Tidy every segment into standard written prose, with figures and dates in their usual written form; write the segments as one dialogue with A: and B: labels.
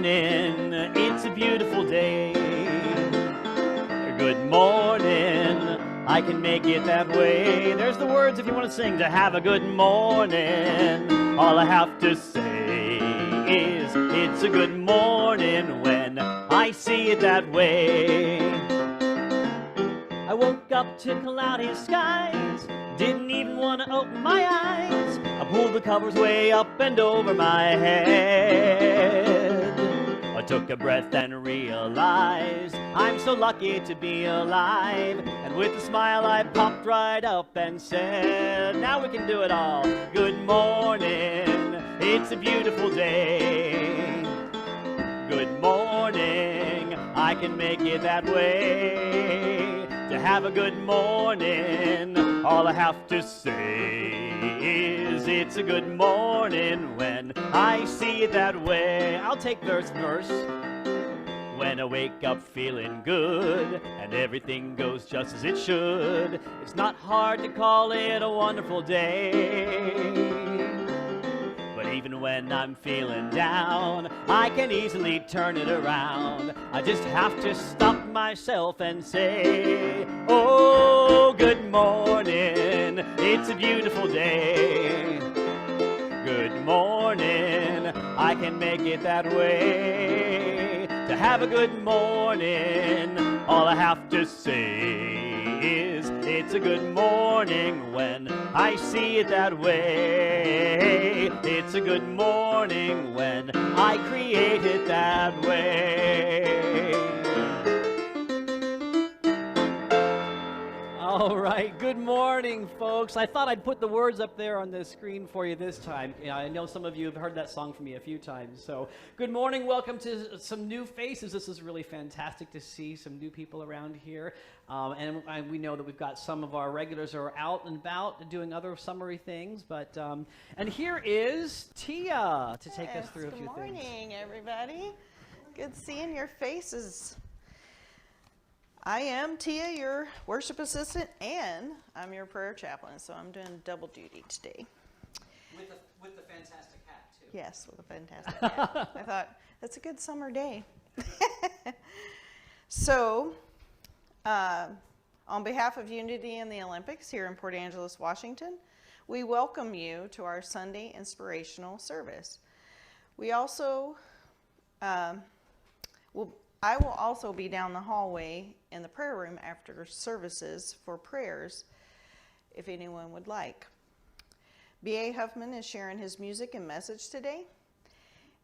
A: morning, it's a beautiful day. Good morning, I can make it that way. There's the words if you want to sing to have a good morning. All I have to say is it's a good morning when I see it that way. I woke up to cloudy skies, didn't even want to open my eyes. I pulled the covers way up and over my head. I took a breath and realized I'm so lucky to be alive. And with a smile I popped right up and said, now we can do it all. Good morning, it's a beautiful day. Good morning, I can make it that way. To have a good morning, all I have to say is it's a good morning when I see it that way. I'll take verse. When I wake up feeling good and everything goes just as it should, it's not hard to call it a wonderful day. But even when I'm feeling down, I can easily turn it around. I just have to stop myself and say, oh, good morning, it's a beautiful day. Good morning, I can make it that way. To have a good morning, all I have to say is it's a good morning when I see it that way. It's a good morning when I create it that way. All right, good morning, folks. I thought I'd put the words up there on the screen for you this time. I know some of you have heard that song from me a few times. So, good morning. Welcome to some new faces. This is really fantastic to see some new people around here. And we know that we've got some of our regulars who are out and about doing other summery things. But and here is Tia to take us through a few things.
B: Good morning, everybody. Good seeing your faces. I am Tia, your worship assistant, and I'm your prayer chaplain, so I'm doing double duty today.
A: With the fantastic hat, too.
B: Yes, with a fantastic hat. I thought, that's a good summer day. So, on behalf of Unity and the Olympics here in Port Angeles, Washington, we welcome you to our Sunday inspirational service. We also I will also be down the hallway in the prayer room after services for prayers, if anyone would like. B.A. Huffman is sharing his music and message today,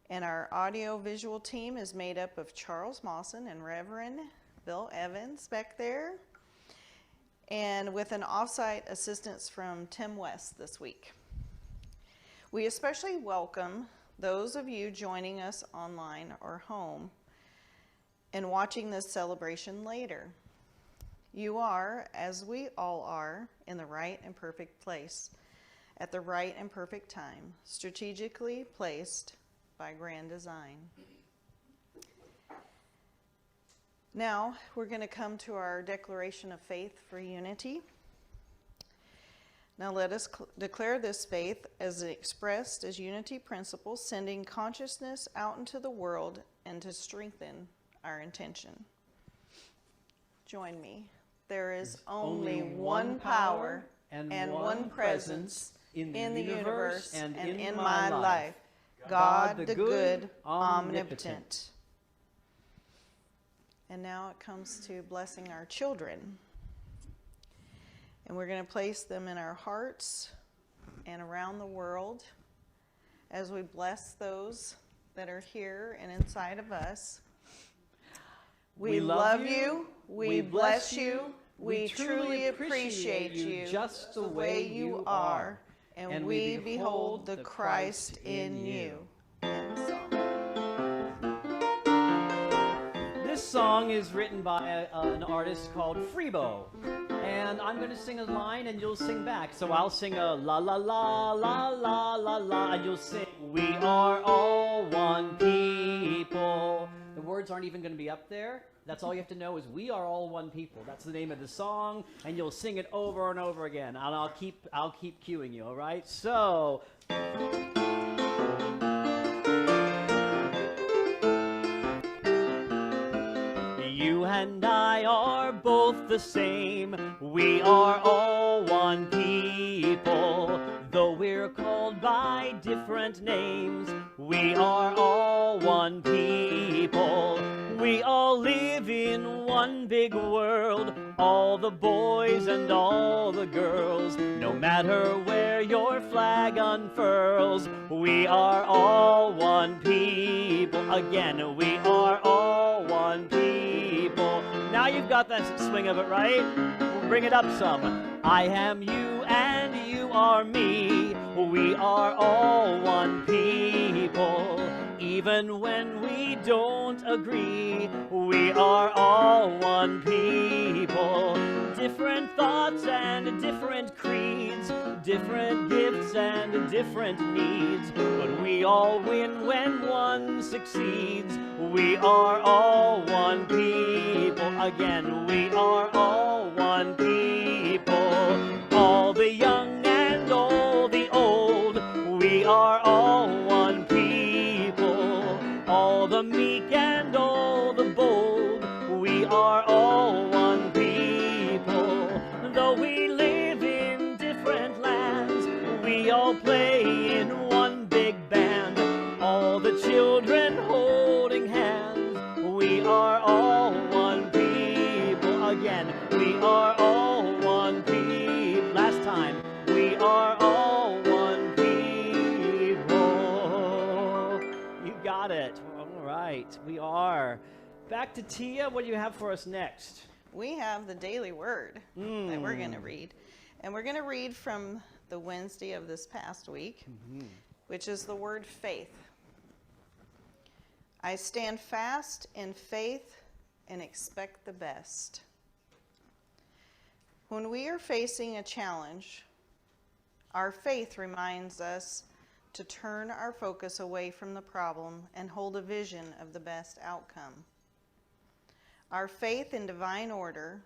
B: and our audio-visual team is made up of Charles Mawson and Reverend Bill Evans back there, and with an off-site assistance from Tim West this week. We especially welcome those of you joining us online or home and watching this celebration later. You are, as we all are, in the right and perfect place, at the right and perfect time, strategically placed by grand design. Now, we're going to come to our declaration of faith for unity. Now let us declare this faith as expressed as unity principle, sending consciousness out into the world and to strengthen our intention. Join me. There is only one power and one presence in the universe and in my life. God the good, omnipotent. And now it comes to blessing our children. And we're going to place them in our hearts and around the world as we bless those that are here and inside of us. We love you, we bless you, we truly appreciate you just the way you are, and we behold the Christ in you.
A: This song is written by an artist called Freebo, and I'm going to sing a line and you'll sing back. So I'll sing a la la la la la la la, and you'll sing, we are all one people. The words aren't even going to be up there. That's all you have to know is we are all one people. That's the name of the song, and you'll sing it over and over again. And I'll keep cueing you, all right? So You and I are both the same. We are all one people. Though we're called by different names, we are all one people. We all live in one big world, all the boys and all the girls. No matter where your flag unfurls, we are all one people. Again, we are all one people. Now you've got the swing of it, right? We'll bring it up some. I am you and you are me. We are all one people. Even when we don't agree, we are all one people. Different thoughts and different creeds, different gifts and different needs, but we all win when one succeeds. We are all one people. Again, we are all one people. All the young and all the old, we are all one people. All the meek and all the bold, we are all one people. Though we live in different lands, we all play in one big band. All the children holding hands, we are all one people. Again, we are all one people. Last time, we are all one people. You got it. All right, we are. Back to Tia. What do you have for us next?
B: We have the daily word that we're going to read. And we're going to read from the Wednesday of this past week, which is the word faith. I stand fast in faith and expect the best. When we are facing a challenge, our faith reminds us to turn our focus away from the problem and hold a vision of the best outcome. Our faith in divine order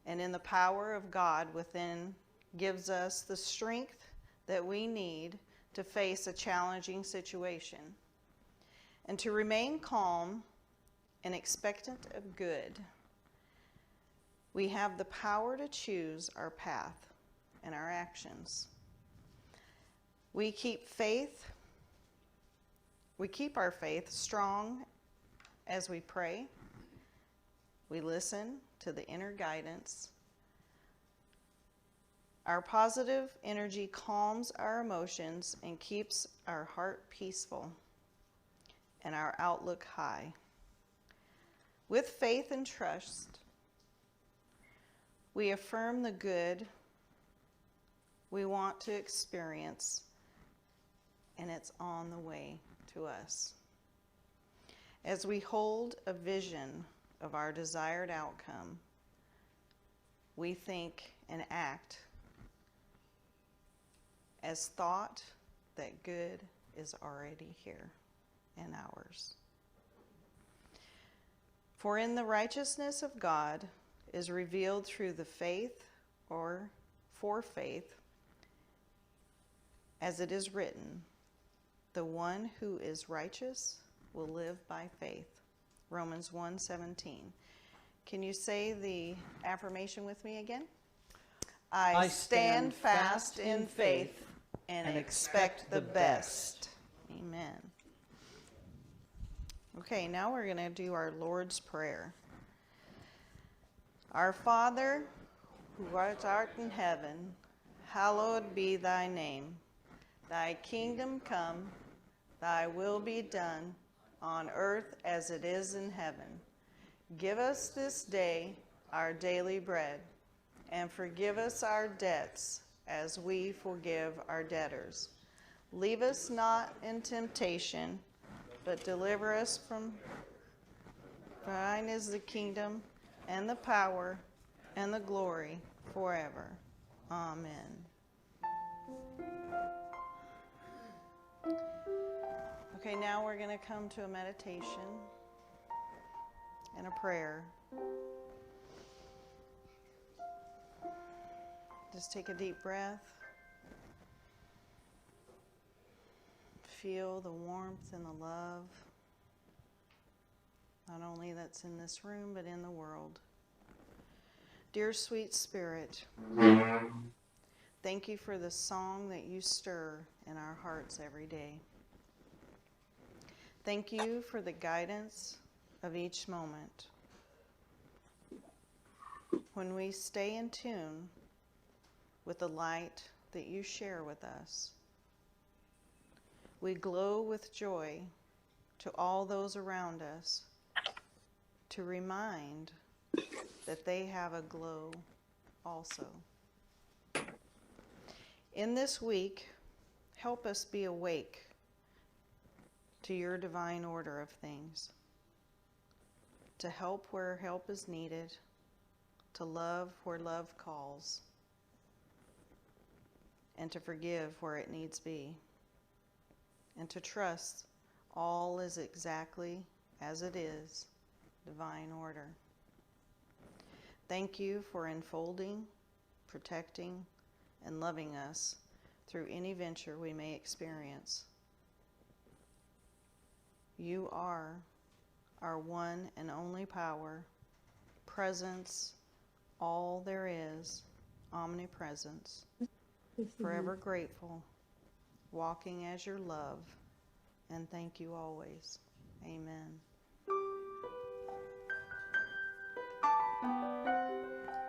B: and in the power of God within gives us the strength that we need to face a challenging situation and to remain calm and expectant of good. We have the power to choose our path and our actions. We keep our faith strong as we pray. We listen to the inner guidance. Our positive energy calms our emotions and keeps our heart peaceful and our outlook high. With faith and trust, we affirm the good we want to experience, and it's on the way to us. As we hold a vision of our desired outcome, we think and act as thought that good is already here and ours. For in the righteousness of God is revealed through the faith or for faith, as it is written, the one who is righteous will live by faith. Romans 1:17. Can you say the affirmation with me again? I stand fast in faith and expect the best. Amen. Okay, now we're going to do our Lord's Prayer. Our Father, who art in heaven, hallowed be thy name. Thy kingdom come, thy will be done, on earth as it is in heaven. Give us this day our daily bread, and forgive us our debts as we forgive our debtors. Leave us not in temptation, but deliver us from thine is the kingdom and the power and the glory forever. Amen. Okay, now we're going to come to a meditation and a prayer. Just take a deep breath. Feel the warmth and the love not only that's in this room, but in the world. Dear sweet Spirit, thank you for the song that you stir in our hearts every day. Thank you for the guidance of each moment. When we stay in tune with the light that you share with us, we glow with joy to all those around us, to remind that they have a glow also. In this week, help us be awake to your divine order of things, to help where help is needed, to love where love calls, and to forgive where it needs be, and to trust all is exactly as it is, divine order. Thank you for enfolding, protecting, and loving us through any venture we may experience. You are our one and only power, presence, all there is, omnipresence, forever grateful, walking as your love, and thank you always. Amen.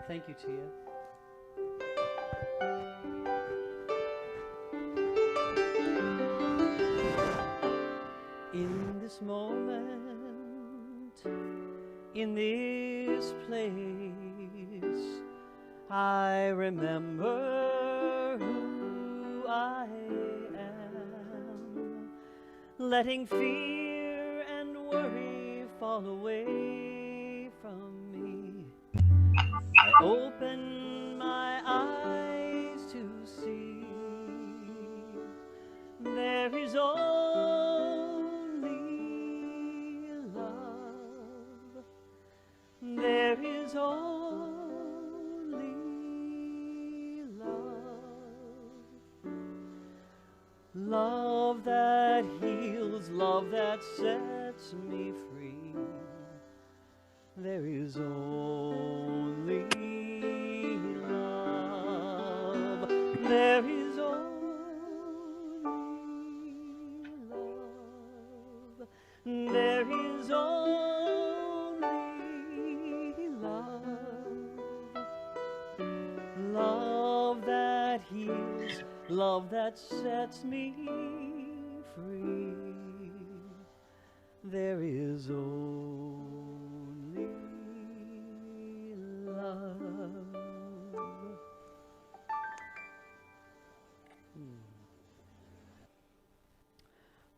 A: Thank you, Tia. In this moment, in this place, I remember who I am, letting fear and worry fall away from me. I open my eyes to see there is only love. There is only love. Love that heals, love that sets me free. There is only love. There is only love. There is only love. Love that heals, love that sets me free. There is only love.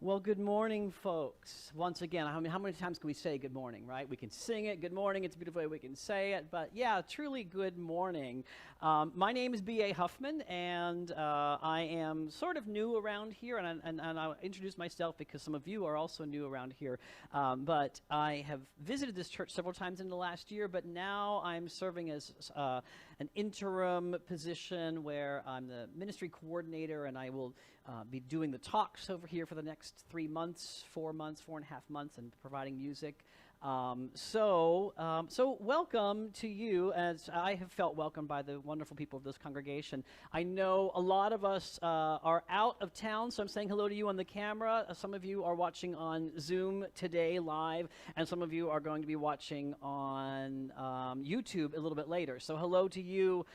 A: Well, good morning, folks. Once again, how many times can we say good morning, right? We can sing it, good morning, it's a beautiful way we can say it, but yeah, truly good morning. My name is B.A. Huffman, and I am sort of new around here, and I'll introduce myself because some of you are also new around here, but I have visited this church several times in the last year, but now I'm serving as an interim position where I'm the ministry coordinator, and I will be doing the talks over here for the next 3 months, 4 months, 4.5 months, and providing music. So welcome to you, as I have felt welcomed by the wonderful people of this congregation. I know a lot of us are out of town, so I'm saying hello to you on the camera. Some of you are watching on Zoom today live, and some of you are going to be watching on YouTube a little bit later. So hello to you,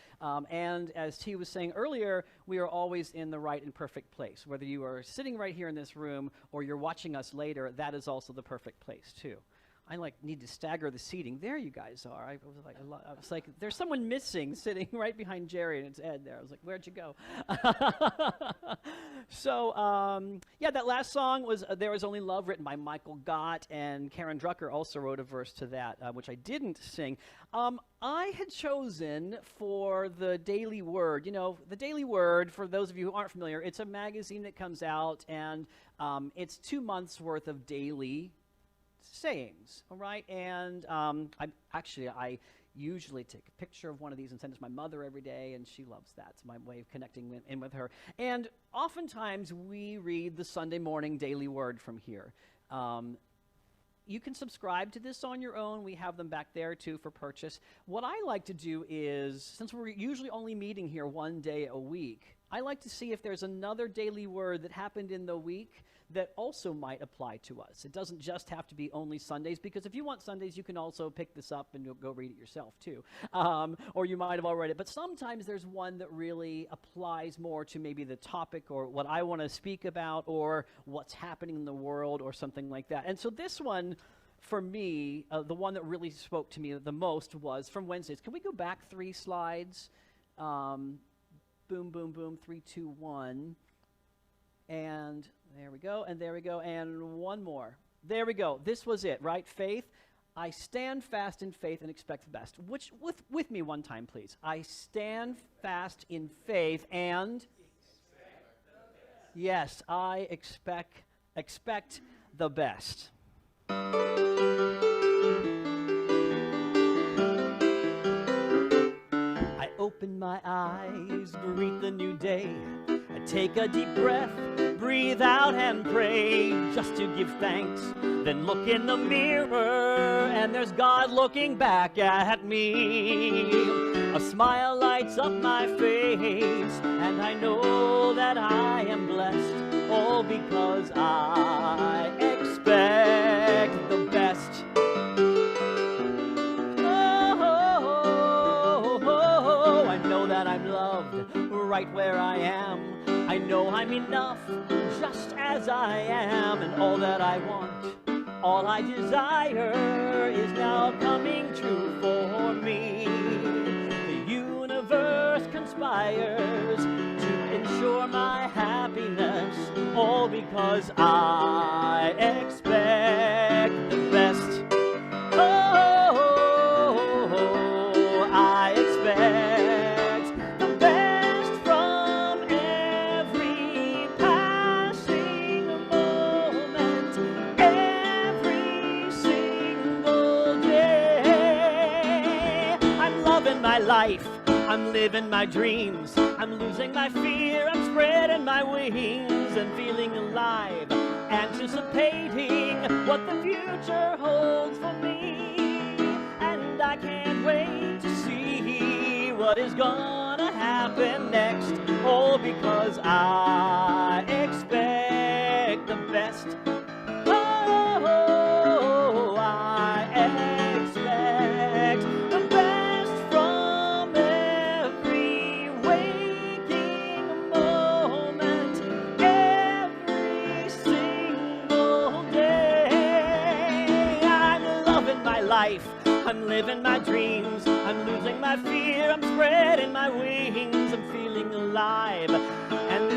A: and as T was saying earlier, we are always in the right and perfect place. Whether you are sitting right here in this room or you're watching us later, that is also the perfect place too. I need to stagger the seating. There you guys are. I was like, there's someone missing sitting right behind Jerry, and it's Ed there. I was like, where'd you go? So, yeah, that last song was There Is Only Love, written by Michael Gott, and Karen Drucker also wrote a verse to that, which I didn't sing. I had chosen for the Daily Word. You know, the Daily Word, for those of you who aren't familiar, it's a magazine that comes out, and it's 2 months worth of daily sayings, all right? And I usually take a picture of one of these and send it to my mother every day, and she loves that. It's my way of connecting in with her. And oftentimes we read the Sunday morning Daily Word from here. you can subscribe to this on your own. We have them back there too for purchase. What I like to do is, since we're usually only meeting here one day a week, I like to see if there's another daily word that happened in the week that also might apply to us. It doesn't just have to be only Sundays, because if you want Sundays, you can also pick this up and go read it yourself too. Or you might have already read it. But sometimes there's one that really applies more to maybe the topic or what I want to speak about or what's happening in the world or something like that. And so this one, for me, the one that really spoke to me the most was from Wednesdays. Can we go back 3 slides? Boom, boom, boom, 3, 2, 1. And there we go, and there we go, and one more. There we go. This was it, right? Faith. I stand fast in faith and expect the best. Which, with me one time, please. I stand fast in faith and yes, I expect the best. I open my eyes, greet the new day. I take a deep breath, breathe out and pray, just to give thanks, then look in the mirror, and there's God looking back at me. A smile lights up my face, and I know that I am blessed, all because I expect the best. Oh, I know that I'm loved right where I am. I know I'm enough just as I am, and all that I want, all I desire is now coming true for me. The universe conspires to ensure my happiness, all because I expect the best. Oh, I expect the best from every passing moment, every single day. I'm loving my life, I'm living my dreams, I'm losing my fear, I'm spreading my wings and feeling alive, anticipating what the future holds for me. And I can't wait to see what is gonna happen next, all because I expect the best. Oh, I expect the best from every waking moment, every single day. I'm loving my life, I'm living my dreams, I'm losing my fear, I'm spreading my wings, I'm feeling alive, and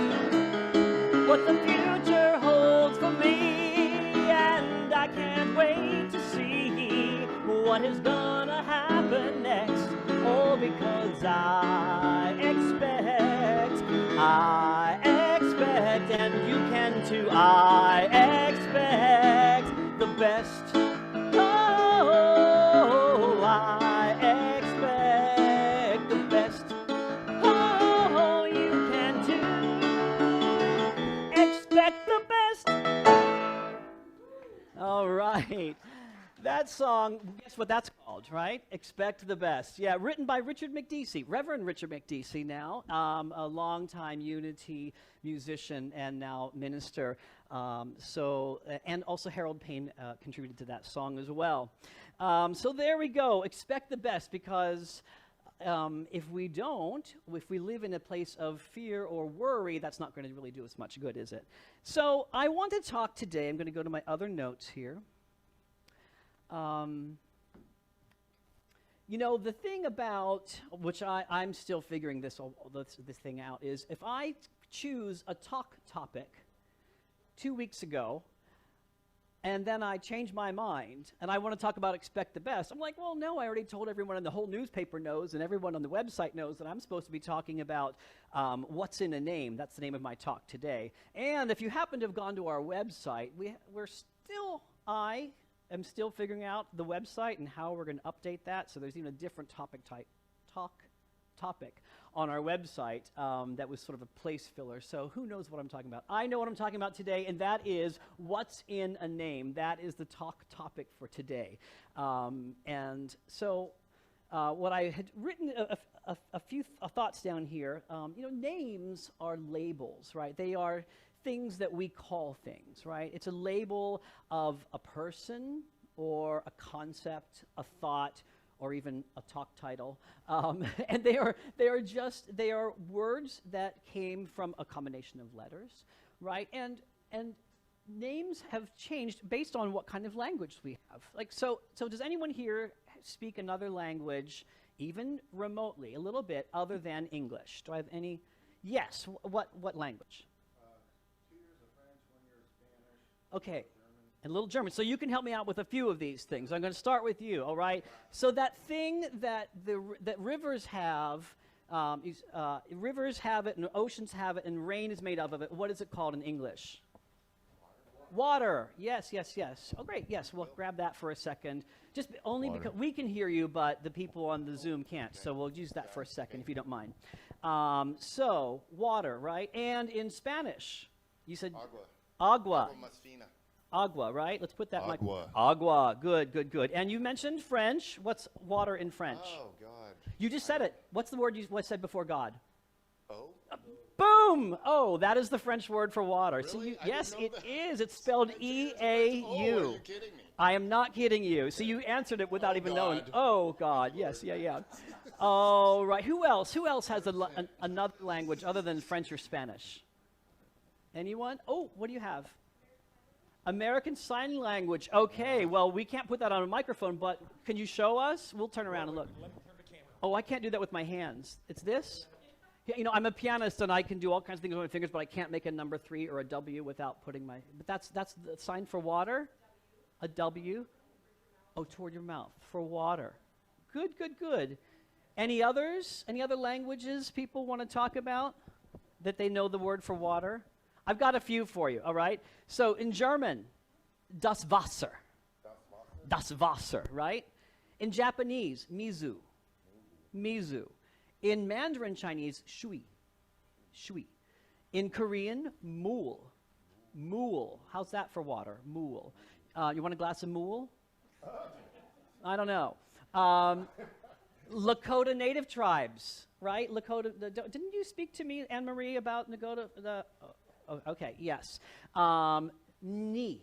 A: what the future holds for me. And I can't wait to see what is gonna happen next, all because I expect, and you can too. I expect the best. Oh, I expect the best. Oh, you can too. Expect the best. All right. That song, guess what that's called, right? Expect the Best. Yeah, written by Richard McDeesey, Reverend Richard McDeesey now, a longtime Unity musician and now minister. And also Harold Payne contributed to that song as well. So there we go. Expect the best, because if we live in a place of fear or worry, that's not going to really do us much good, is it? So I want to talk today, I'm going to go to my other notes here. You know, the thing about, which I'm still figuring this thing out, is if I choose a talk topic 2 weeks ago, and then I change my mind, and I want to talk about expect the best, I'm like, well, no, I already told everyone, and the whole newspaper knows, and everyone on the website knows that I'm supposed to be talking about what's in a name. That's the name of my talk today. And if you happen to have gone to our website, I'm still figuring out the website and how we're going to update that. So there's even a different topic topic on our website that was sort of a place filler. So who knows what I'm talking about? I know what I'm talking about today, and that is what's in a name. That is the topic for today. And so what I had written a few thoughts down here. Names are labels, right? They are things that we call things, right? It's a label of a person or a concept, a thought, or even a talk title, and they are words that came from a combination of letters, right? And names have changed based on what kind of language we have. Like so does anyone here speak another language, even remotely, a little bit other than English? Do I have any? Yes. What language?
C: 2 years of French, 1 year of Spanish.
A: Okay. And a little German. So you can help me out with a few of these things. I'm going to start with you, all right? So that thing that rivers have, rivers have it and oceans have it and rain is made up of it. What is it called in English? Water. Yes. Oh, great. Yes, we'll grab that for a second. Just only
C: Water.
A: because we can hear you, but the people on the Zoom can't. So we'll use that for a second, if you don't mind. So water, right? And in Spanish, you said
C: Agua.
A: agua.
C: Agua más fina.
A: Agua, right? Let's put that.
C: Agua.
A: Agua. Good. And you mentioned French. What's water in French?
C: Oh, God.
A: You just said it. What's the word you said before God?
C: Oh?
A: Boom! Oh, that is the French word for water. So
C: Really? I
A: yes,
C: didn't know
A: it
C: that.
A: is. It's spelled
C: Oh,
A: E-A-U.
C: are you kidding me?
A: I am not kidding you. So you answered it without
C: Oh,
A: even knowing.
C: God.
A: Oh, God. Yes, yeah. Oh, right. Who else? Who else has another language other than French or Spanish? Anyone? Oh, what do you have? American Sign Language. Okay, well, we can't put that on a microphone, but can you show us? We'll turn around and look.
D: Let me turn the camera.
A: Oh, I can't do that with my hands. It's this? Yeah, I'm a pianist and I can do all kinds of things with my fingers, but I can't make a number 3 or a W without putting my. But that's the sign for water. A W. Oh, toward your mouth for water. Good. Any others? Any other languages people want to talk about that they know the word for water? I've got a few for you. All right. So in German, das Wasser. Das Wasser, right? In Japanese, mizu. In Mandarin Chinese, shui. In Korean, mool. How's that for water? Mool. You want a glass of mool? I don't know. Lakota Native tribes, right? Lakota. Didn't you speak to me, Anne Marie, about Lakota? Okay. Yes. Ni.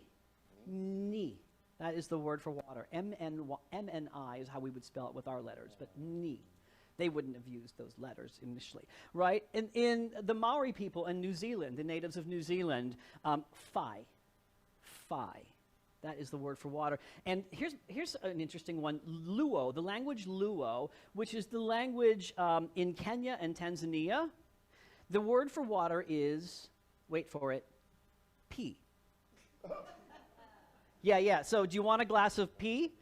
A: That is the word for water. M-N-I is how we would spell it with our letters, but ni. They wouldn't have used those letters initially, right? In the Maori people in New Zealand, the natives of New Zealand, Phi. That is the word for water. And here's an interesting one, Luo, the language Luo, which is the language in Kenya and Tanzania. The word for water is, wait for it, pee. Yeah. So do you want a glass of pee?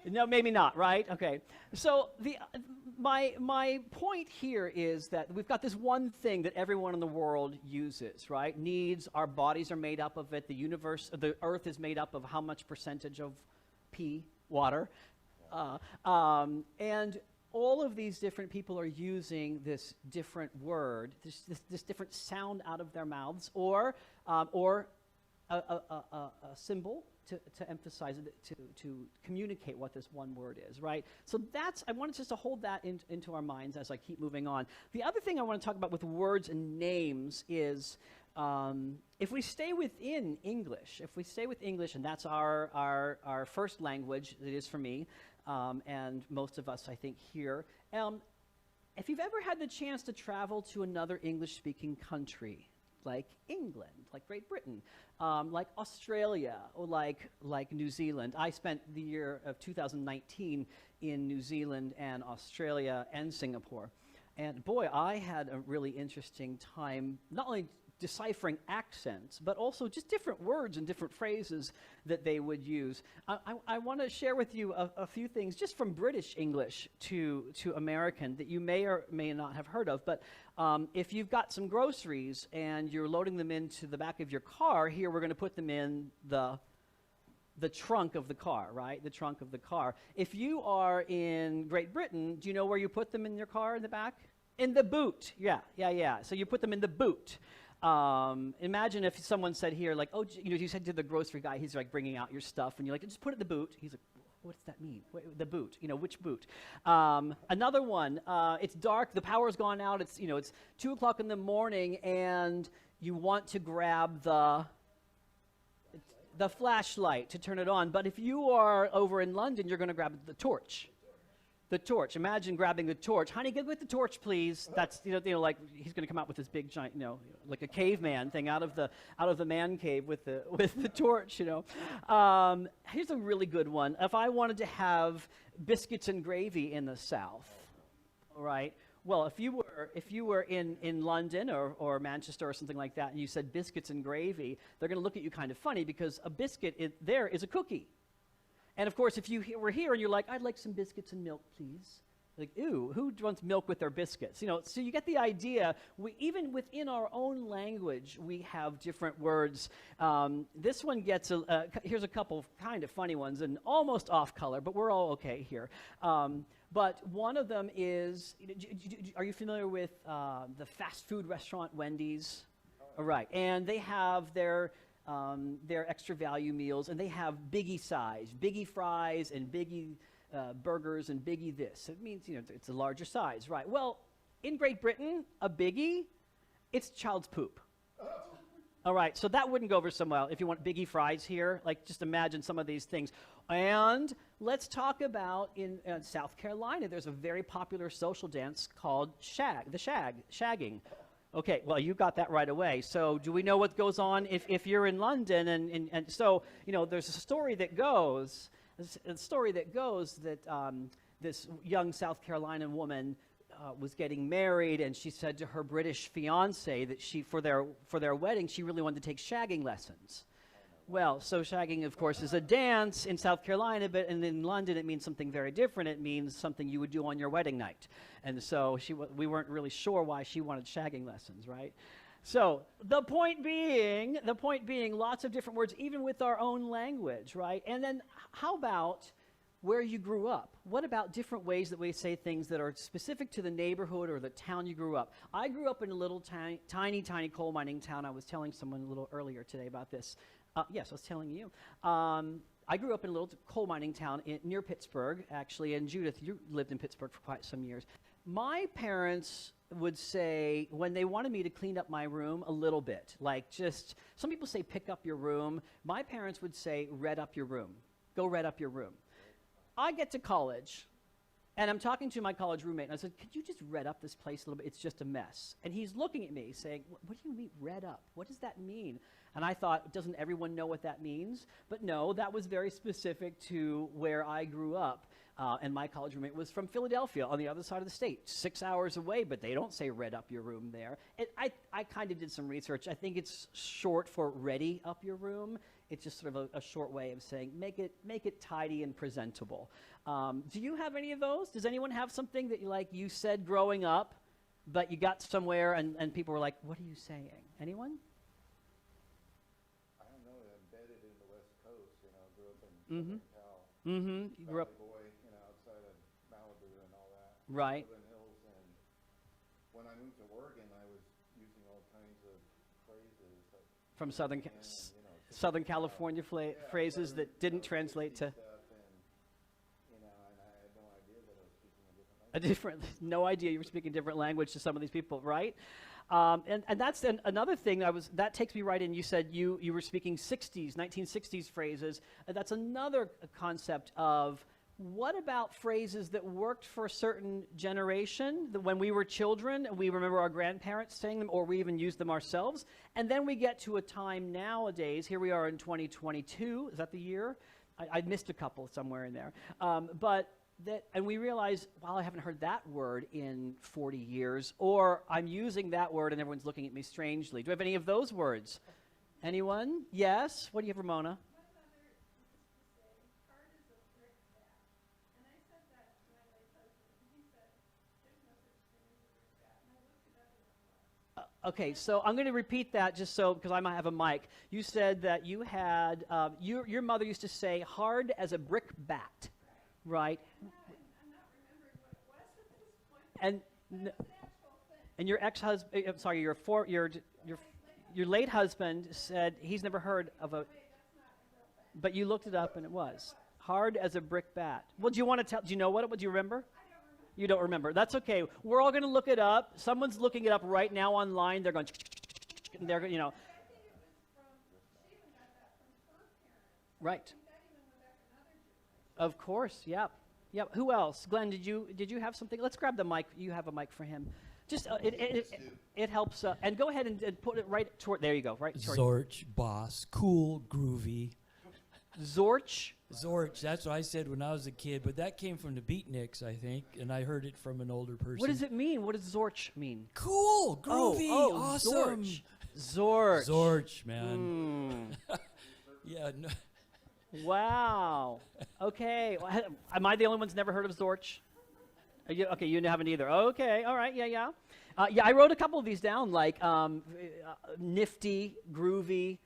A: No, maybe not, right? Okay. So my point here is that we've got this one thing that everyone in the world uses, right? Needs, our bodies are made up of it. The earth is made up of how much percentage of pee, water. And all of these different people are using this different word, this different sound out of their mouths, or a symbol to emphasize it, to communicate what this one word is, right? So I wanted just to hold that into our minds as I keep moving on. The other thing I want to talk about with words and names is if we stay within English, and that's our first language, it is for me, and most of us, I think, here. If you've ever had the chance to travel to another English-speaking country, like England, like Great Britain, like Australia, or like New Zealand. I spent the year of 2019 in New Zealand and Australia and Singapore. And boy, I had a really interesting time, not only deciphering accents, but also just different words and different phrases that they would use. I want to share with you a few things just from British English to American that you may or may not have heard of. But if you've got some groceries and you're loading them into the back of your car, here we're going to put them in the the trunk of the car, right? The trunk of the car. If you are in Great Britain, do you know where you put them in your car in the back? In the boot. Yeah. So you put them in the boot. Imagine if someone said here, like, oh, you said to the grocery guy, he's like bringing out your stuff, and you're like, just put it in the boot. He's like, what does that mean? The boot, which boot? Another one, it's dark, the power's gone out, it's 2 o'clock in the morning, and you want to grab the flashlight to turn it on. But if you are over in London, you're going to grab the torch. The torch. Imagine grabbing the torch. Honey, get with the torch, please. That's like he's going to come out with this big giant, like a caveman thing out of the man cave with the torch. Here's a really good one. If I wanted to have biscuits and gravy in the South, right? Well, if you were in London or Manchester or something like that, and you said biscuits and gravy, they're going to look at you kind of funny because a biscuit there is a cookie. And of course, if you were here and you're like, I'd like some biscuits and milk, please. Like, ew, who wants milk with their biscuits? So you get the idea. Even within our own language, we have different words. This one gets, here's a couple of kind of funny ones and almost off color, but we're all okay here. But one of them is, are you familiar with the fast food restaurant Wendy's? All right, and they have their extra value meals, and they have biggie size, biggie fries and biggie burgers and biggie this. It means, it's a larger size, right? Well, in Great Britain, a biggie, it's child's poop. All right, so that wouldn't go over so well if you want biggie fries here. Like, just imagine some of these things. And let's talk about in South Carolina, there's a very popular social dance called shagging. Okay, well, you got that right away. So do we know what goes on if you're in London? And so, there's a story that goes that this young South Carolinian woman was getting married, and she said to her British fiance that for their wedding, she really wanted to take shagging lessons. Well, so shagging, of course, is a dance in South Carolina, but in London it means something very different. It means something you would do on your wedding night. And so we weren't really sure why she wanted shagging lessons, right? So the point being, lots of different words, even with our own language, right? And then how about where you grew up? What about different ways that we say things that are specific to the neighborhood or the town you grew up? I grew up in a little tiny coal mining town. I was telling someone a little earlier today about this. Yes, I was telling you. I grew up in a little coal mining town near Pittsburgh, actually, and Judith, you lived in Pittsburgh for quite some years. My parents would say, when they wanted me to clean up my room a little bit, like just, some people say pick up your room. My parents would say, red up your room. Go red up your room. I get to college, and I'm talking to my college roommate, and I said, could you just red up this place a little bit? It's just a mess. And he's looking at me saying, what do you mean red up? What does that mean? And I thought, doesn't everyone know what that means? But no, that was very specific to where I grew up. And my college roommate was from Philadelphia on the other side of the state, 6 hours away, but they don't say red up your room there. I kind of did some research. I think it's short for ready up your room. It's just sort of a short way of saying make it tidy and presentable. Do you have any of those? Does anyone have something that you said growing up, but you got somewhere and people were like, what are you saying? Anyone?
C: I don't know, embedded in the West Coast, grew up in
A: Mm-hmm.
C: Southern Cal.
A: Mm-hmm. You grew up.
C: Valley boy, outside of Malibu and all that.
A: Right.
C: Woodland Hills, and when I moved to Oregon, I was using all kinds of phrases like
A: From Southern
C: and,
A: California phrases that didn't translate to
C: and I had no idea that I was speaking a different language.
A: no idea you were speaking a different language to some of these people, right? And that's another thing that takes me right in. You said you were speaking 1960s phrases. That's another concept of what about phrases that worked for a certain generation, that when we were children, we remember our grandparents saying them, or we even used them ourselves, and then we get to a time nowadays, here we are in 2022, is that the year? I missed a couple somewhere in there. And we realize, well, I haven't heard that word in 40 years, or I'm using that word and everyone's looking at me strangely. Do I have any of those words? Anyone? Yes? What do you have, Ramona? Okay, so I'm going to repeat that just so, because I might have a mic. You said that you had, your mother used to say, hard as a brick bat, right?
D: I'm not remembering what it was at this point.
A: And
D: But it was an actual thing.
A: and your ex-husband, I'm sorry, your late husband said he's never heard of a,
D: Wait, that's not a real thing.
A: but you looked it up and it was hard as a brick bat. Well, do you want to tell? Do you know what it was? Do you remember?
D: I don't remember.
A: You don't remember. That's okay. We're all going to look it up. Someone's looking it up right now online. They're going, and they're, you know,
D: I think it was from, she even got that from her parents.
A: right.
D: I think that even went back another generation.
A: Of course. Yep. Yep. Who else? Glenn, did you have something? Let's grab the mic. You have a mic for him. Just it helps. And go ahead and put it right toward. There you go. Right toward.
E: Zorch, boss, cool, groovy.
A: Zorch.
E: Zorch, that's what I said when I was a kid, but that came from the Beatniks, I think, and I heard it from an older person.
A: What does it mean? What does Zorch mean?
E: Cool, groovy, awesome.
A: Zorch. Zorch.
E: Zorch, man. Yeah, no.
A: Wow. Okay. Well, am I the only one who's never heard of Zorch? Okay, you haven't either. Okay. All right. Yeah. Yeah, I wrote a couple of these down, like nifty, groovy,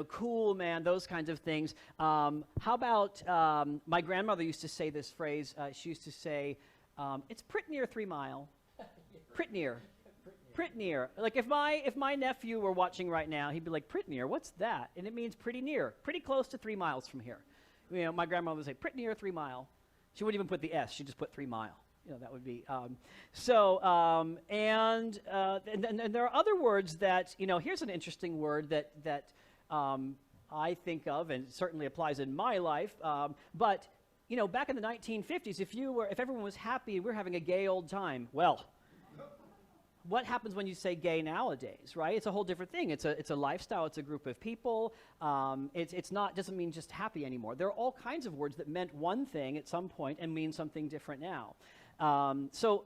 A: cool, man, those kinds of things. How about my grandmother used to say this phrase. She used to say, "It's pretty near 3 mile." Pretty near. Pretty near. Like if my nephew were watching right now, he'd be like, "Pretty near, what's that?" And it means pretty near, pretty close to 3 miles from here. My grandmother would say, "Pretty near 3 mile." She wouldn't even put the S. She'd just put 3 mile. That would be. And there are other words that Here's an interesting word that I think of, and it certainly applies in my life. But back in the 1950s, if everyone was happy, we're having a gay old time. Well, what happens when you say gay nowadays, right? It's a whole different thing. It's a lifestyle. It's a group of people. Doesn't mean just happy anymore. There are all kinds of words that meant one thing at some point and mean something different now. So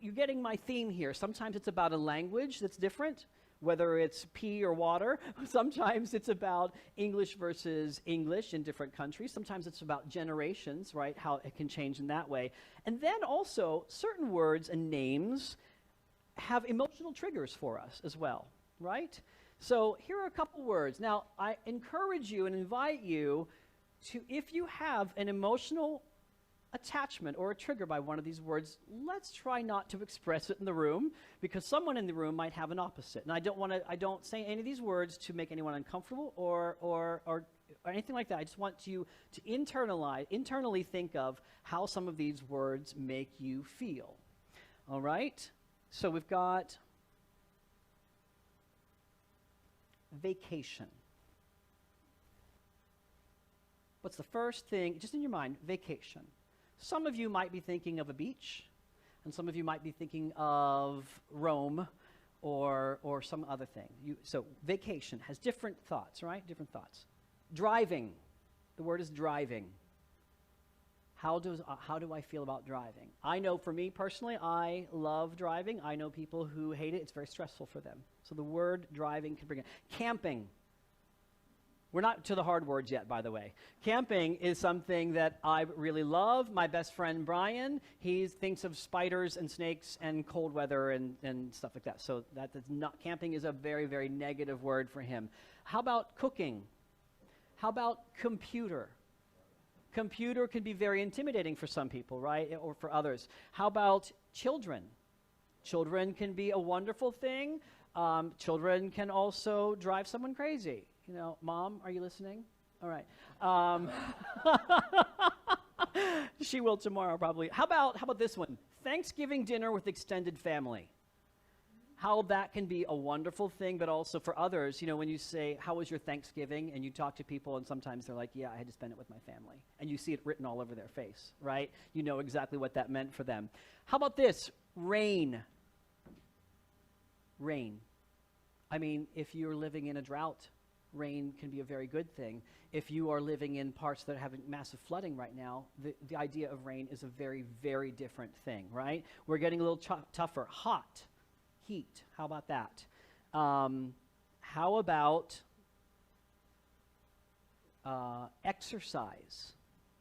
A: you're getting my theme here. Sometimes it's about a language that's different, whether it's pee or water. Sometimes it's about English versus English in different countries. Sometimes it's about generations, right? How it can change in that way. And then also certain words and names have emotional triggers for us as well, right? So here are a couple words. Now, I encourage you and invite you to, if you have an emotional attachment or a trigger by one of these words, let's try not to express it in the room, because someone in the room might have an opposite. And I don't say any of these words to make anyone uncomfortable or anything like that. I just want you to internally think of how some of these words make you feel. All right? So we've got vacation. What's the first thing, just in your mind, vacation? Some of you might be thinking of a beach, and some of you might be thinking of Rome or some other thing. So vacation has different thoughts, right? Different thoughts. Driving. The word is driving. How do I feel about driving? I know for me personally, I love driving. I know people who hate it. It's very stressful for them. So the word driving can bring it. Camping. We're not to the hard words yet, by the way. Camping is something that I really love. My best friend, Brian, he thinks of spiders and snakes and cold weather and stuff like that. So camping is a very, very negative word for him. How about cooking? How about computer? Computer can be very intimidating for some people, right? Or for others. How about children? Children can be a wonderful thing. Children can also drive someone crazy. Mom, are you listening? All right. She will tomorrow, probably. How about this one? Thanksgiving dinner with extended family. How that can be a wonderful thing, but also for others, when you say, "How was your Thanksgiving?" and you talk to people, and sometimes they're like, "Yeah, I had to spend it with my family." And you see it written all over their face, right? You know exactly what that meant for them. How about this? Rain. Rain. I mean, if you're living in a drought, rain can be a very good thing. If you are living in parts that are having massive flooding right now, the idea of rain is a very, very different thing, right? We're getting a little tougher. Hot. Heat. How about that? How about exercise?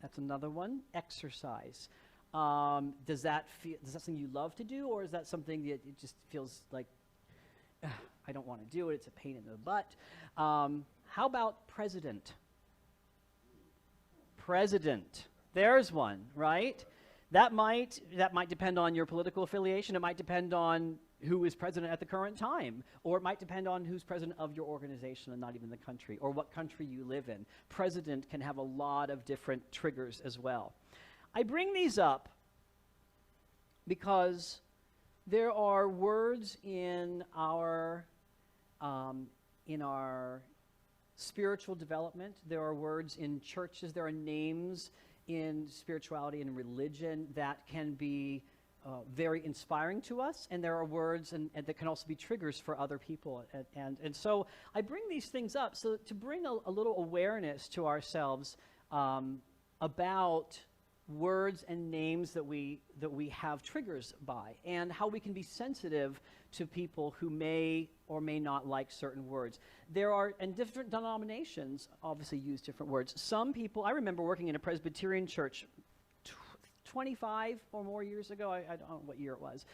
A: That's another one. Exercise. Does that something you love to do, or is that something that it just feels like I don't want to do it. It's a pain in the butt. How about president? President. There's one, right? That might depend on your political affiliation. It might depend on who is president at the current time, or it might depend on who's president of your organization and not even the country, or what country you live in. President can have a lot of different triggers as well. I bring these up because there are words in our spiritual development. There are words in churches. There are names in spirituality and religion that can be very inspiring to us, and there are words and that can also be triggers for other people. And so I bring these things up so to bring a little awareness to ourselves about words and names that we have triggers by, and how we can be sensitive to people who may or may not like certain words. There are, and different denominations obviously use different words. Some people, I remember working in a Presbyterian church 25 or more years ago. I don't know what year it was,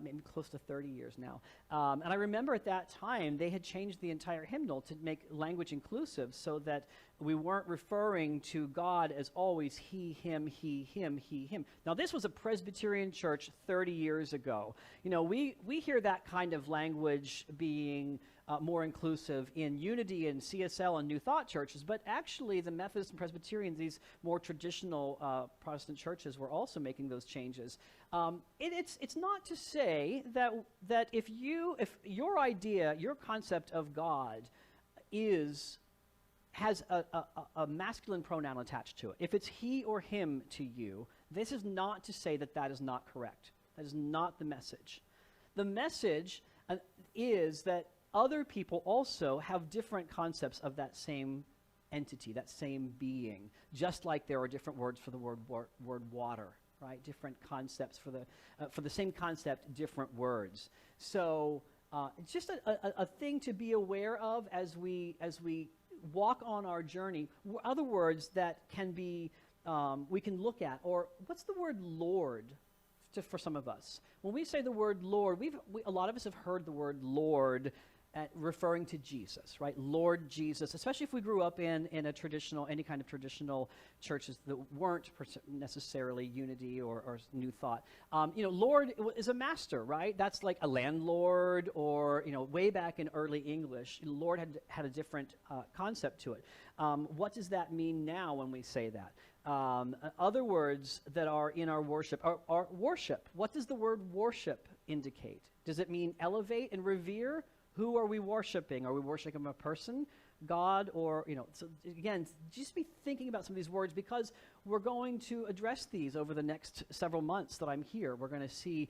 A: maybe close to 30 years now. And I remember at that time they had changed the entire hymnal to make language inclusive so that we weren't referring to God as always he, him, he, him, he, him. Now this was a Presbyterian church 30 years ago. You know, we hear that kind of language being more inclusive in Unity and CSL and New Thought churches, but actually the Methodists and Presbyterians, these more traditional Protestant churches, were also making those changes. It's not to say that if your idea, your concept of God has a masculine pronoun attached to it, if it's he or him to you, this is not to say that is not correct. That is not the message. The message is that other people also have different concepts of that same entity, that same being, just like there are different words for the word water, right? Different concepts for the same concept, different words. So it's just a thing to be aware of as we walk on our journey. Other words that can be we can look at, or what's the word Lord for some of us? When we say the word Lord, a lot of us have heard the word Lord referring to Jesus, right? Lord Jesus, especially if we grew up in any kind of traditional churches that weren't necessarily Unity or New Thought. Lord is a master, right? That's like a landlord, or, way back in early English, Lord had a different concept to it. What does that mean now when we say that? Other words that are in our worship are worship. What does the word worship indicate? Does it mean elevate and revere? Who are we worshiping? Are we worshiping a person, God, or, so again, just be thinking about some of these words, because we're going to address these over the next several months that I'm here. We're going to see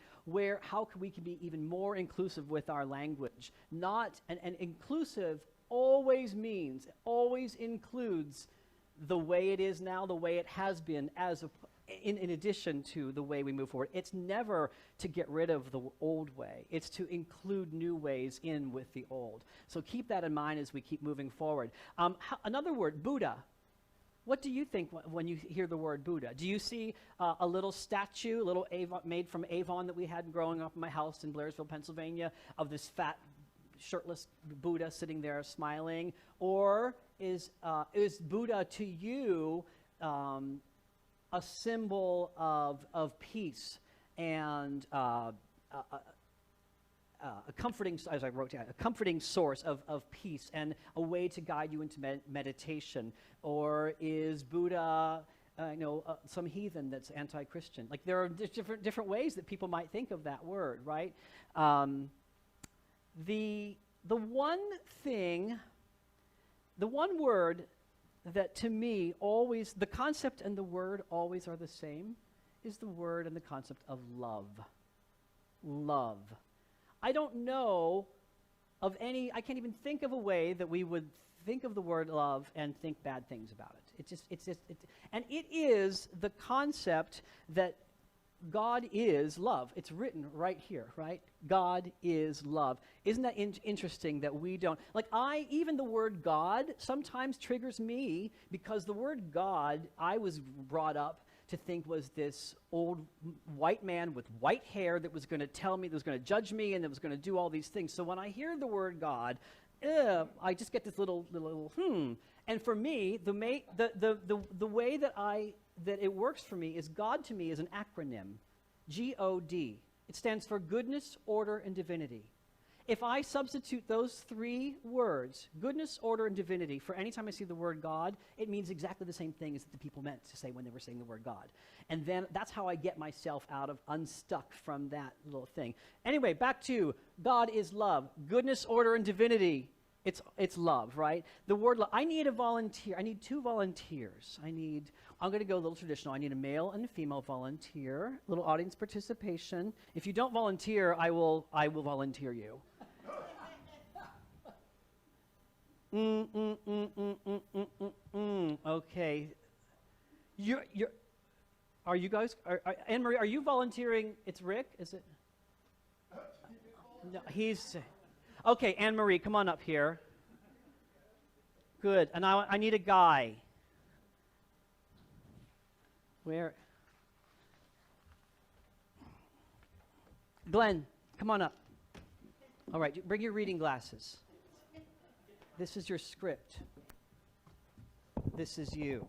A: how we can be even more inclusive with our language. And inclusive always includes the way it is now, the way it has been, in addition to the way we move forward. It's never to get rid of the old way. It's to include new ways in with the old. So keep that in mind as we keep moving forward. Another word, Buddha. What do you think when you hear the word Buddha? Do you see a little statue, made from Avon that we had growing up in my house in Blairsville, Pennsylvania, of this fat, shirtless Buddha sitting there smiling? Or is Buddha to you a symbol of peace and a comforting, as I wrote down, a comforting source of peace and a way to guide you into meditation? Or is Buddha, some heathen that's anti-Christian? Like, there are different ways that people might think of that word, right? The one word that to me always, the concept and the word always are the same, is the word and the concept of love. Love. I don't know of any, I can't even think of a way that we would think of the word love and think bad things about it. And it is the concept that God is love. It's written right here, right? God is love. Isn't that interesting that we don't, even the word God sometimes triggers me, because the word God, I was brought up to think was this old white man with white hair that was going to tell me, that was going to judge me, and that was going to do all these things. So when I hear the word God, I just get this little And for me, the way that it works for me is God to me is an acronym, G-O-D. It stands for goodness, order, and divinity. If I substitute those three words, goodness, order, and divinity, for any time I see the word God, it means exactly the same thing as the people meant to say when they were saying the word God. And then that's how I get myself unstuck from that little thing. Anyway, back to God is love. Goodness, order, and divinity. It's love, right? The word love. I need a volunteer. I need two volunteers. I'm going to go a little traditional. I need a male and a female volunteer. A little audience participation. If you don't volunteer, I will volunteer you. Okay. Are you guys? Anne-Marie, are you volunteering? It's Rick, is it? No, he's. Okay, Anne-Marie, come on up here. Good. And I need a guy. Where? Glenn, come on up. All right, bring your reading glasses. This is your script. This is you.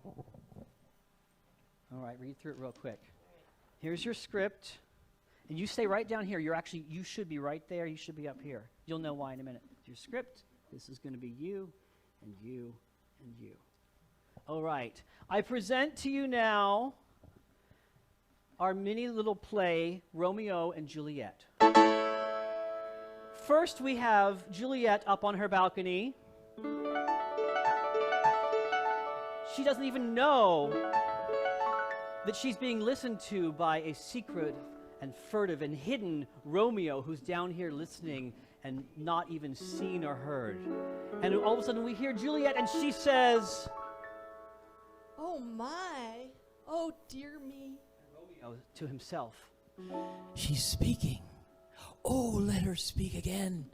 A: All right, read through it real quick. Here's your script. And you stay right down here. You should be right there. You should be up here. You'll know why in a minute. Your script, this is going to be you, and you, and you. All right. I present to you now our mini little play, Romeo and Juliet. First, we have Juliet up on her balcony. She doesn't even know that she's being listened to by a secret and furtive and hidden Romeo who's down here listening and not even seen or heard. And all of a sudden we hear Juliet and she says,
F: "Oh my, oh dear me."
A: Romeo to himself,
E: She's speaking. Oh, let her speak again.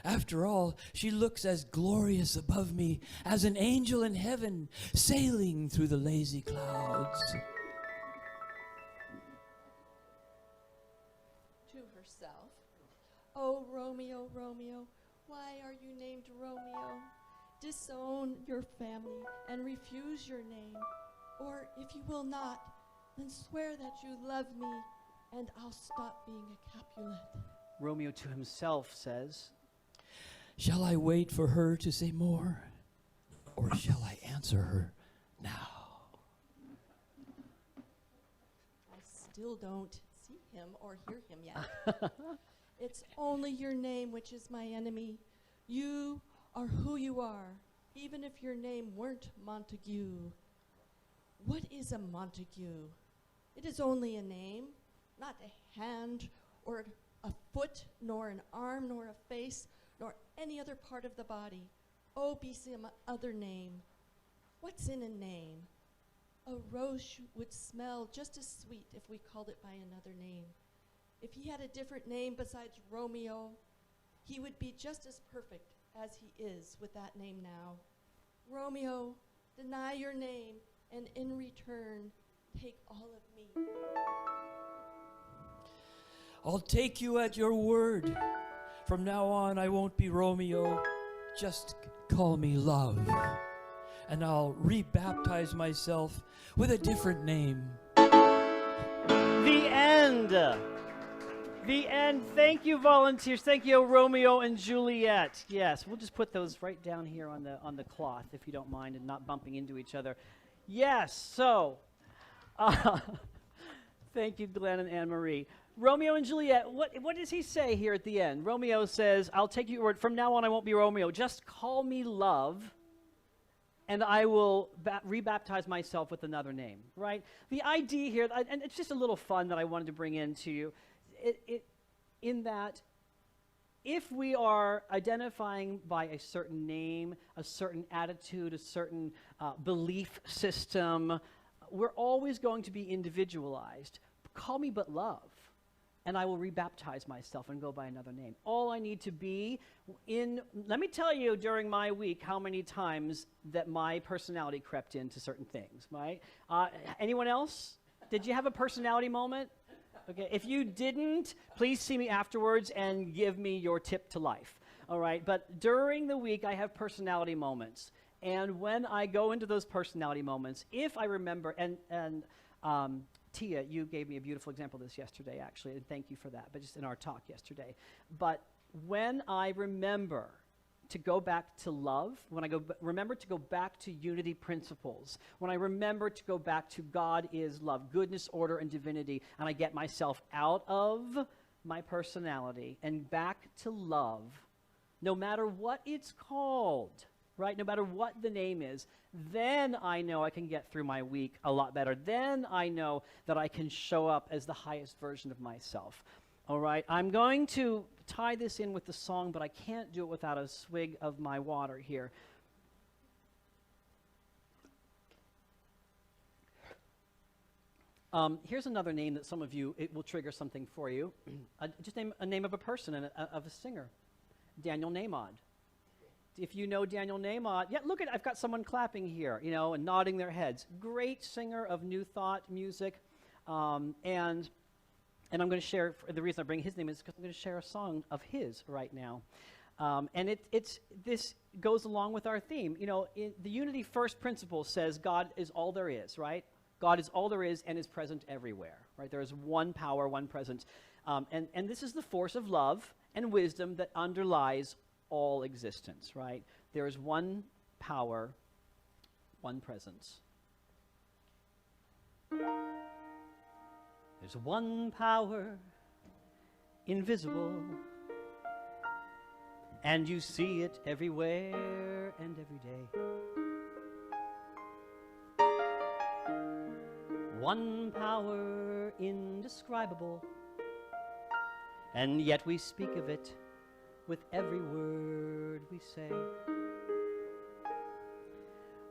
E: After all, she looks as glorious above me as an angel in heaven sailing through the lazy clouds.
F: To herself, "Oh Romeo, Romeo, why are you named Romeo? Disown your family and refuse your name. Or if you will not, then swear that you love me and I'll stop being a Capulet."
A: Romeo to himself says,
E: Shall I wait for her to say more? Or shall I answer her now?
F: I still don't see him or hear him yet. "It's only your name which is my enemy. You are who you are, even if your name weren't Montague." What is a Montague? It is only a name, not a hand or a foot, nor an arm, nor a face, nor any other part of the body. Oh, be some other name. What's in a name? A rose would smell just as sweet if we called it by another name. If he had a different name besides Romeo, he would be just as perfect as he is with that name now. Romeo, deny your name, and in return, take all of me.
E: I'll take you at your word. From now on, I won't be Romeo. Just call me Love. And I'll rebaptize myself with a different name.
A: The end. The end. Thank you, volunteers. Thank you, Romeo and Juliet. Yes, we'll just put those right down here on the cloth, if you don't mind, and not bumping into each other. Yes, so, thank you, Glenn and Anne-Marie. Romeo and Juliet, what does he say here at the end? Romeo says, I'll take your word. From now on, I won't be Romeo. Just call me Love, and I will rebaptize myself with another name, right? The idea here, and it's just a little fun that I wanted to bring into you, in that if we are identifying by a certain name, a certain attitude, a certain belief system, we're always going to be individualized. Call me but Love, and I will rebaptize myself and go by another name. All I need to be let me tell you during my week how many times that my personality crept into certain things, right? Anyone else? Did you have a personality moment? Okay, if you didn't, please see me afterwards and give me your tip to life. All right, but during the week, I have personality moments. And when I go into those personality moments, if I remember, and Tia, you gave me a beautiful example of this yesterday, actually, and thank you for that, but just in our talk yesterday. But when I remember to go back to love, when I remember to go back to unity principles, when I remember to go back to God is love, goodness, order, and divinity, and I get myself out of my personality and back to love, no matter what it's called, right? No matter what the name is, then I know I can get through my week a lot better. Then I know that I can show up as the highest version of myself. All right, I'm going to tie this in with the song, but I can't do it without a swig of my water here. Here's another name that some of you, it will trigger something for you. Just name a name of a person and of a singer. Daniel Nahmod. If you know Daniel Nahmod, yeah, look I've got someone clapping here, you know, and nodding their heads. Great singer of New Thought music, and I'm going to share, the reason I bring his name is because I'm going to share a song of his right now. And this goes along with our theme. You know, the Unity First principle says God is all there is, right? God is all there is and is present everywhere, right? There is one power, one presence. And this is the force of love and wisdom that underlies all existence, right? There is one power, one presence. There's one power, invisible, and you see it everywhere and every day. One power indescribable, and yet we speak of it with every word we say.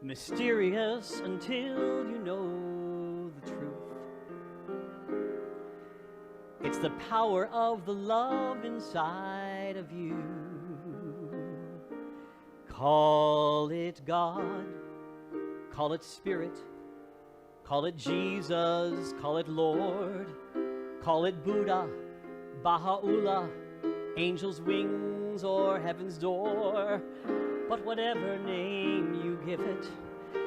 A: Mysterious until you know the truth. It's the power of the love inside of you. Call it God, call it Spirit, call it Jesus, call it Lord, call it Buddha, Baha'u'llah, angel's wings or heaven's door. But whatever name you give it,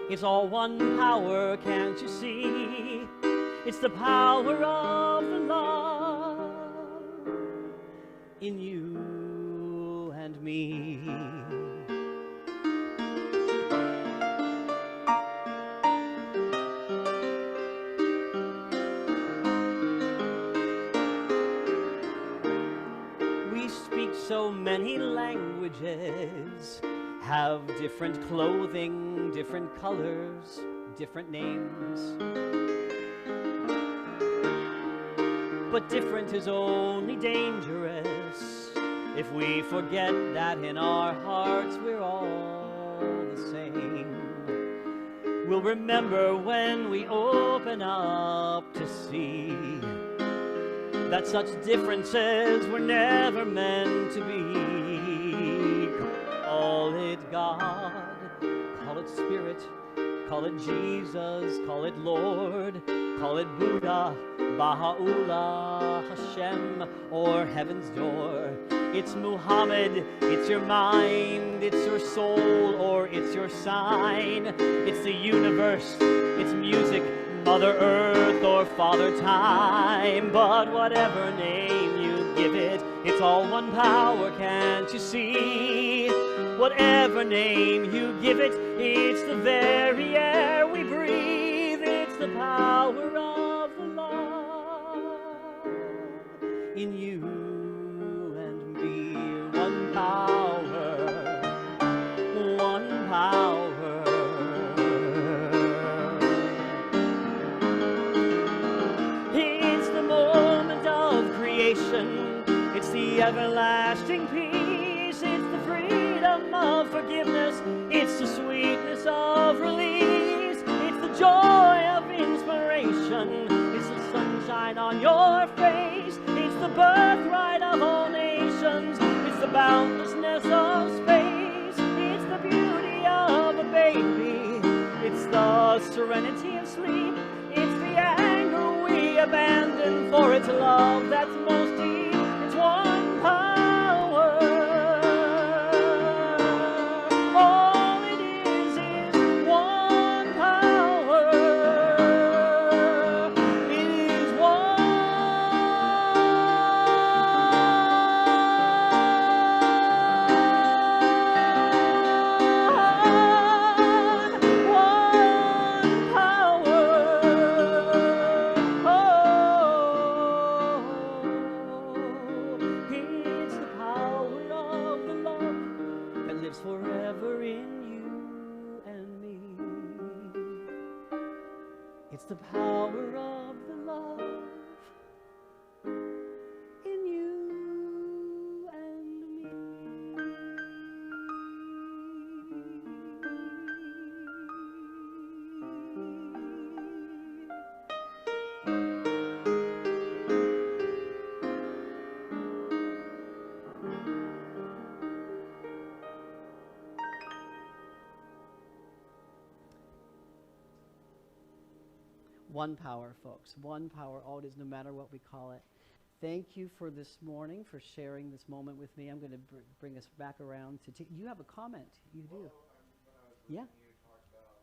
A: it's all one power, can't you see? It's the power of the love in you and me. We speak so many languages, have different clothing, different colors, different names. But different is only dangerous if we forget that in our hearts we're all the same. We'll remember when we open up to see that such differences were never meant to be. Call it God, call it Spirit, call it Jesus, call it Lord, call it Buddha, Baha'u'llah, Hashem, or heaven's door. It's Muhammad, it's your mind, it's your soul, or it's your sign. It's the universe, it's music, Mother Earth, or Father Time. But whatever name you give it, it's all one power, can't you see? Whatever name you give it, it's the very air we breathe. It's the power of the love in you and me. One power, one power. It's the moment of creation. It's the everlasting peace. It's the freedom of forgiveness. It's the sweetness of release. It's the joy of inspiration. It's the sunshine on your face. It's the birthright of all nations. It's the boundlessness of space. It's the beauty of a baby. It's the serenity of sleep. It's the anger abandoned for its love that's most deep. It's one power. All it is one power. It is one power. It's the power of the love that lives forever in you and me. It's the power of the love in you and me. One power, folks. One power. All it is, no matter what we call it. Thank you for this morning, for sharing this moment with me. I'm going to bring us back around to. You have a comment. You do.
C: When I was
A: Yeah.
C: listening, you talked about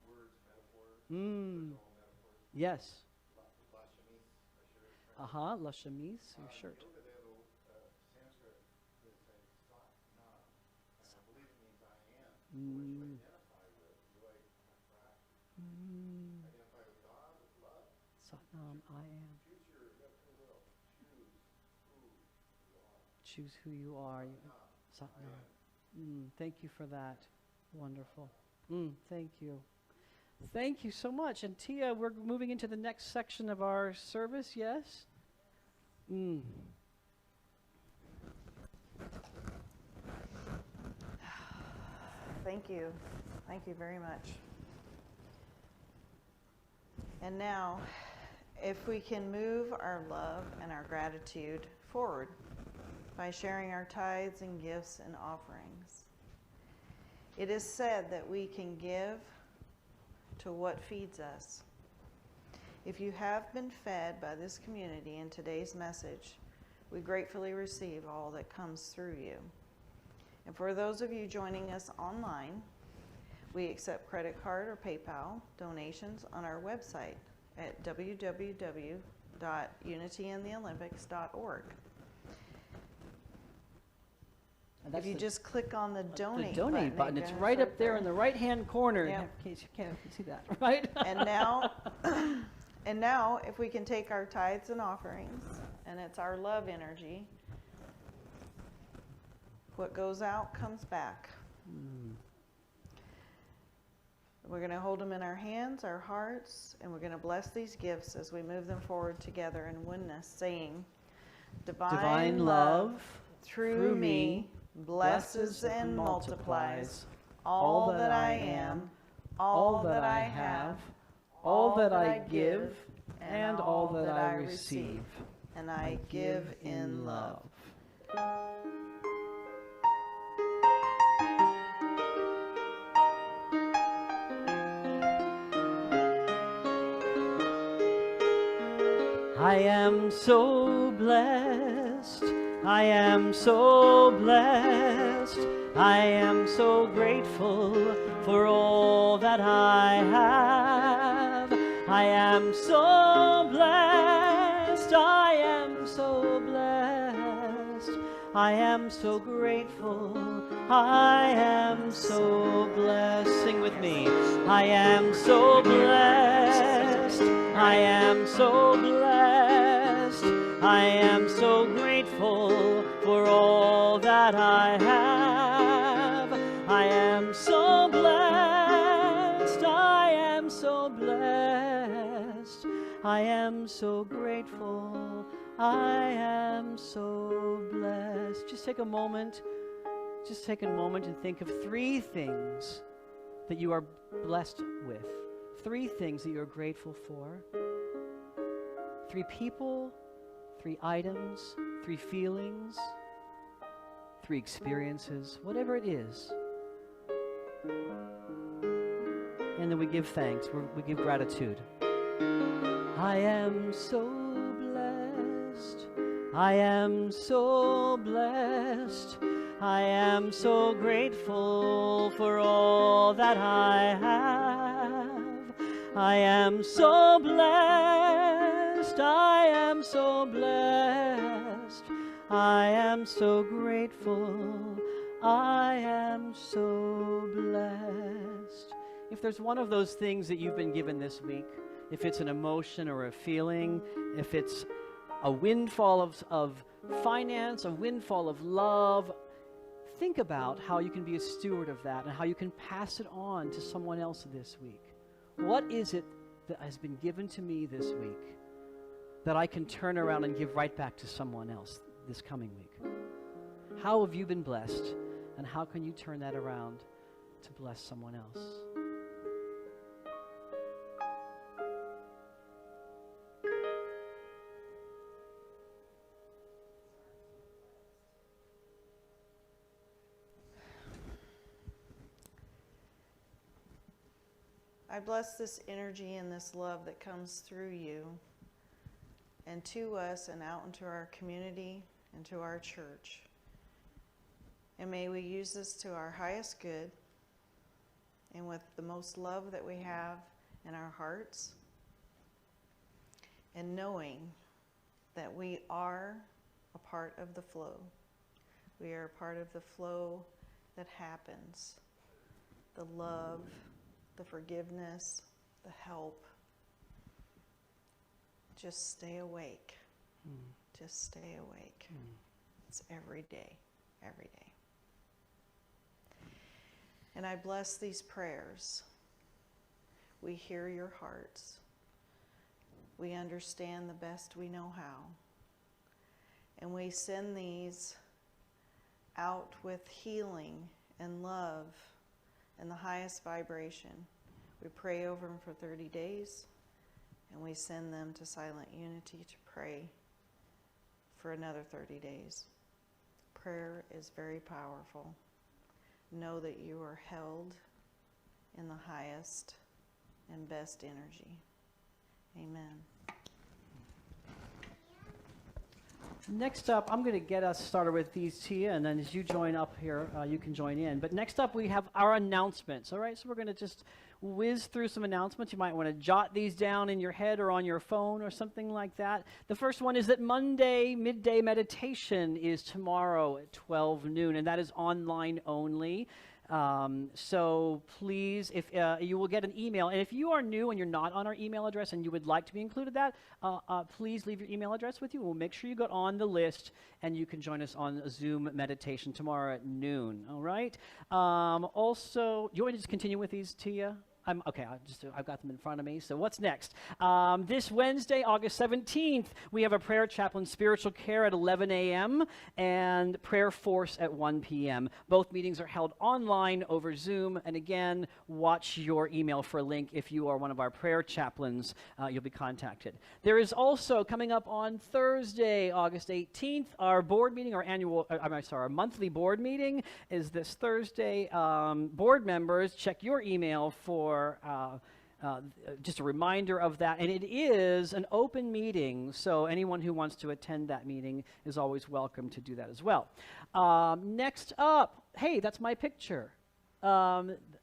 C: words, metaphors,
A: Mm.
C: all metaphors.
A: Yes.
C: La chemise, my shirt.
A: La chemise, your shirt.
C: You know that little Sanskrit that says sat nam, and I believe it means I am. What you identify with, you identify with God, with love.
A: Satnam, I am.
C: Choose you have free will. Choose who you are.
A: Choose who you are. Satnam. Thank you for that. Wonderful. Thank you. Thank you so much. And Tia, we're moving into the next section of our service, yes?
B: Thank you. Thank you very much. And now, if we can move our love and our gratitude forward by sharing our tithes and gifts and offerings. It is said that we can give to what feeds us. If you have been fed by this community in today's message, we gratefully receive all that comes through you. And for those of you joining us online, we accept credit card or PayPal donations on our website at www.unityintheolympics.org. If you just click on the donate
A: button, it's right up there in the right-hand corner.
B: Yep.
A: In case you can't see that, right?
B: And now, if we can take our tithes and offerings, and it's our love energy, what goes out comes back. We're going to hold them in our hands, our hearts, and we're going to bless these gifts as we move them forward together in oneness, saying, Divine love through me blesses and multiplies all that I am, all that I have, all that I give, and all that I receive. And I give in love.
A: I am so blessed. I am so blessed. I am so grateful for all that I have. I am so blessed. I am so blessed. I am so grateful. I am so blessed. Sing with me. I am so blessed. I am so blessed. I am so grateful for all that I have. I am so blessed. I am so blessed. I am so grateful. I am so blessed. Just take a moment. Just take a moment and think of 3 things that you are blessed with. 3 things that you're grateful for. 3 people, 3 items, 3 feelings, 3 experiences, whatever it is. And then we give thanks, we give gratitude. I I am so blessed. I am so blessed. I am so grateful for all that I have. I am so blessed. I am so blessed. I am so grateful. I am so blessed. If there's one of those things that you've been given this week, if it's an emotion or a feeling, if it's a windfall of finance, a windfall of love, think about how you can be a steward of that and how you can pass it on to someone else this week. What is it that has been given to me this week that I can turn around and give right back to someone else this coming week? How have you been blessed, and how can you turn that around to bless someone else?
B: I bless this energy and this love that comes through you and to us and out into our community and to our church. And may we use this to our highest good and with the most love that we have in our hearts, and knowing that we are a part of the flow. We are a part of the flow that happens. The love, the forgiveness, the help. Just stay awake. Just stay awake. It's every day, every day. And I bless these prayers. We hear your hearts. We understand the best we know how. And we send these out with healing and love and the highest vibration. We pray over them for 30 days, and we send them to Silent Unity to pray for another 30 days. Prayer is very powerful. Know that you are held in the highest and best energy. Amen.
A: Next up, I'm going to get us started with these, Tia, and then as you join up here, you can join in. But next up, we have our announcements, all right? So we're going to just whiz through some announcements. You might want to jot these down in your head or on your phone or something like that. The first one is that Monday midday meditation is tomorrow at 12 noon, and that is online only. So please, if you will get an email, and if you are new and you're not on our email address and you would like to be included that, please leave your email address with you. We'll make sure you get on the list and you can join us on a Zoom meditation tomorrow at noon, all right? Also, do you want me to just continue with these, Tia? Okay, I've got them in front of me. So what's next? This Wednesday, August 17th, we have a prayer chaplain spiritual care at 11 a.m. and prayer force at 1 p.m. Both meetings are held online over Zoom. And again, watch your email for a link. If you are one of our prayer chaplains, you'll be contacted. There is also coming up on Thursday, August 18th, our board meeting, our monthly board meeting is this Thursday. Board members, check your email for just a reminder of that. And it is an open meeting, so anyone who wants to attend that meeting is always welcome to do that as well. Next up, hey, that's my picture.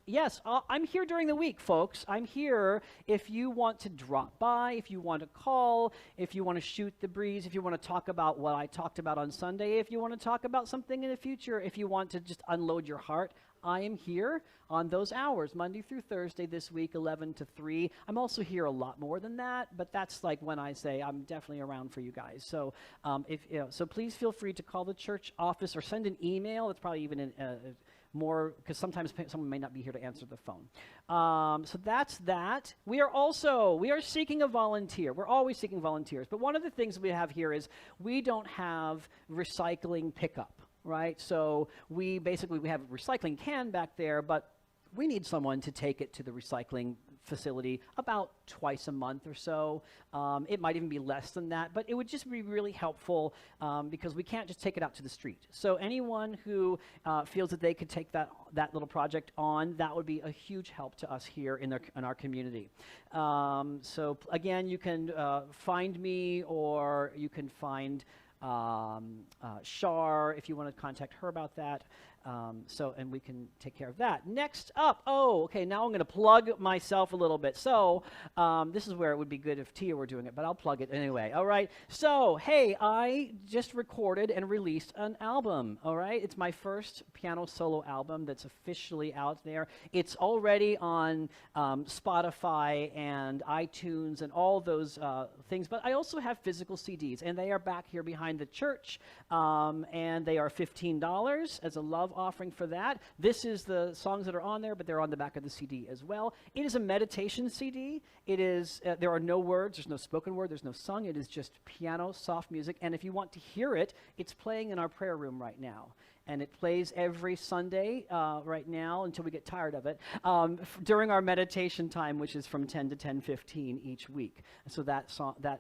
A: Yes, I'm here during the week, folks. I'm here if you want to drop by, if you want to call, if you want to shoot the breeze, if you want to talk about what I talked about on Sunday, if you want to talk about something in the future, if you want to just unload your heart. I am here on those hours, Monday through Thursday this week, 11 to 3. I'm also here a lot more than that, but that's like when I say I'm definitely around for you guys. So so please feel free to call the church office or send an email. It's probably even more, because sometimes someone may not be here to answer the phone. So that's that. We are seeking a volunteer. We're always seeking volunteers. But one of the things we have here is we don't have recycling pickup. Right, so we have a recycling can back there, but we need someone to take it to the recycling facility about twice a month or so. It might even be less than that, but it would just be really helpful because we can't just take it out to the street. So anyone who feels that they could take that little project on, that would be a huge help to us here in our community. So again, you can find me, or you can find Shar if you want to contact her about that. And we can take care of that. Next up, okay, now I'm going to plug myself a little bit. So this is where it would be good if Tia were doing it, but I'll plug it anyway. All right. So, hey, I just recorded and released an album. All right. It's my first piano solo album that's officially out there. It's already on Spotify and iTunes and all those things, but I also have physical CDs, and they are back here behind the church, and they are $15 as a love offering for that. This is the songs that are on there, but they're on the back of the CD as well. It is a meditation CD. It is, there are no words, there's no spoken word, there's no sung. It is just piano, soft music, and if you want to hear it, it's playing in our prayer room right now. And it plays every Sunday right now until we get tired of it during our meditation time, which is from 10 to 10:15 each week. So that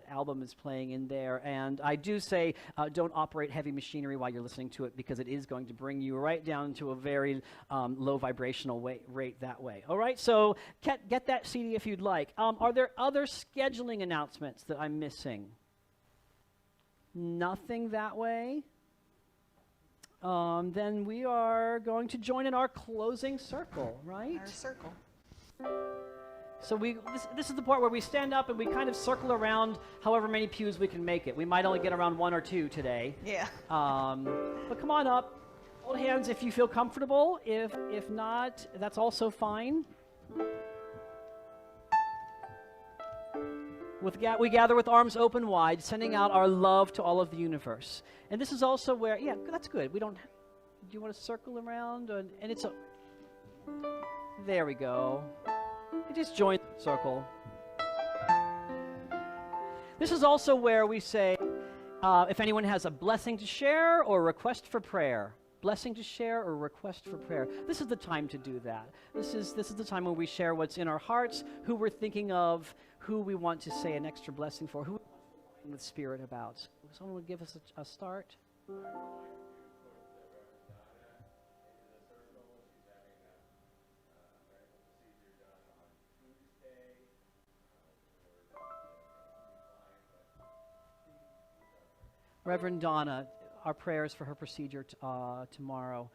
A: album is playing in there. And I do say don't operate heavy machinery while you're listening to it, because it is going to bring you right down to a very low vibrational rate that way. All right, so get that CD if you'd like. Are there other scheduling announcements that I'm missing? Nothing that way? Then we are going to join in our closing circle, right?
B: Our circle.
A: So this is the part where we stand up and we kind of circle around however many pews we can make it. We might only get around 1 or 2 today.
B: Yeah.
A: But come on up. Hold hands if you feel comfortable. If not, that's also fine. We gather with arms open wide, sending out our love to all of the universe. And this is also where, yeah, that's good. Do you want to circle around? And it's there we go. You just join the circle. This is also where we say, if anyone has a blessing to share or a request for prayer. Blessing to share or request for prayer. This is the time to do that. This is the time when we share what's in our hearts, who we're thinking of, who we want to say an extra blessing for, who we want to with Spirit about. Someone would give us a start. Reverend Donna, our prayers for her procedure tomorrow,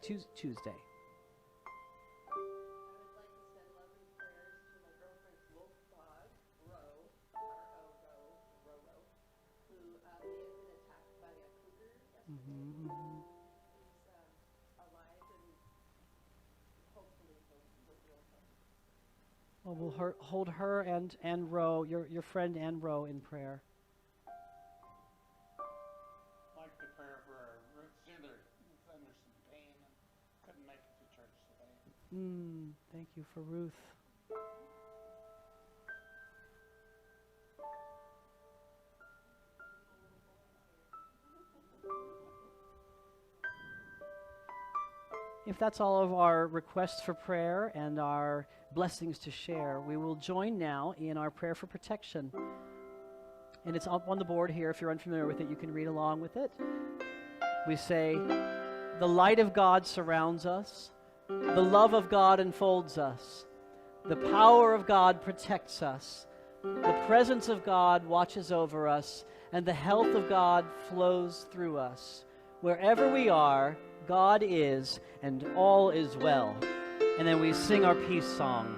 A: Tuesday. Well, we'll hold her and Ro, your friend and Ro, in prayer.
C: I'd like to pray for Ruth Zinder, who's under some pain and couldn't make it to church today.
A: Thank you for Ruth. If that's all of our requests for prayer and our blessings to share, we will join now in our prayer for protection. And it's up on the board here. If you're unfamiliar with it, you can read along with it. We say, the light of God surrounds us. The love of God enfolds us. The power of God protects us. The presence of God watches over us. And the health of God flows through us. Wherever we are, God is, and all is well. And then we sing our peace song.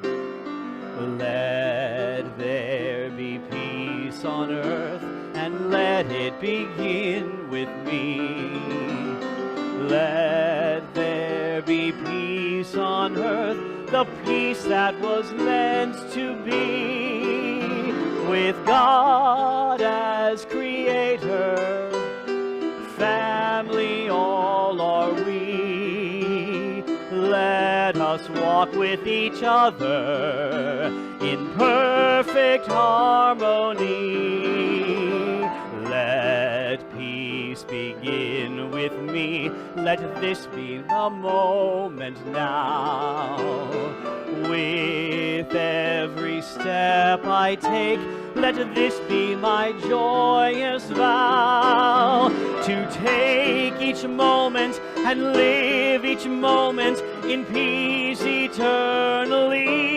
A: Let there be peace on earth, and let it begin with me. Let there be peace on earth, the peace that was meant to be. With God as creator, family all are we. Let us walk with each other in perfect harmony. Let peace begin with me. Let this be the moment now. With every step I take, let this be my joyous vow. To take each moment and live each moment in peace eternally.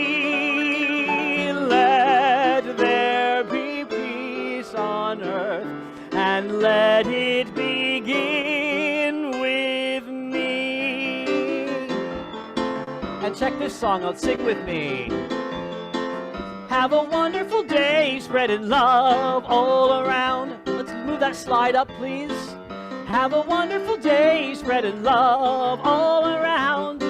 A: Let there be peace on earth, and let it begin with me. And check this song out, sing with me. Have a wonderful day, spreading love all around. Let's move that slide up, please. Have a wonderful day, spreading love all around.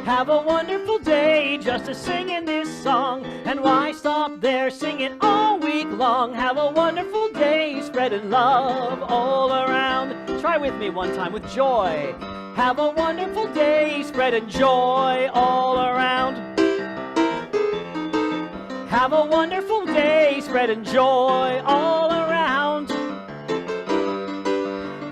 A: Have a wonderful day, just a singing this song. And why stop there, sing it all week long. Have a wonderful day, spreading love all around. Try with me one time with joy. Have a wonderful day, spreading joy all around. Have a wonderful day, spreading joy all around.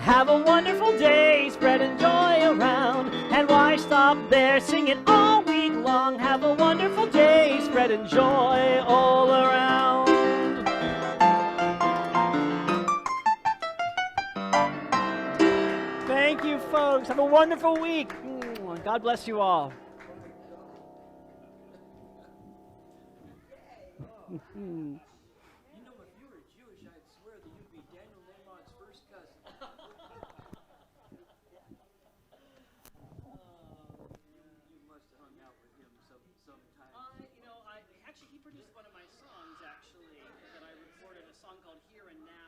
A: Have a wonderful day, spreading joy around. And why stop there, sing it all week long. Have a wonderful day, spreading joy all around. Thank you, folks. Have a wonderful week. God bless you all.
E: You know, if you were Jewish, I'd swear that you'd be Daniel Nahmon's first cousin. You must have hung out with him sometime.
A: Actually, he produced one of my songs, actually, that I recorded, a song called Here and Now.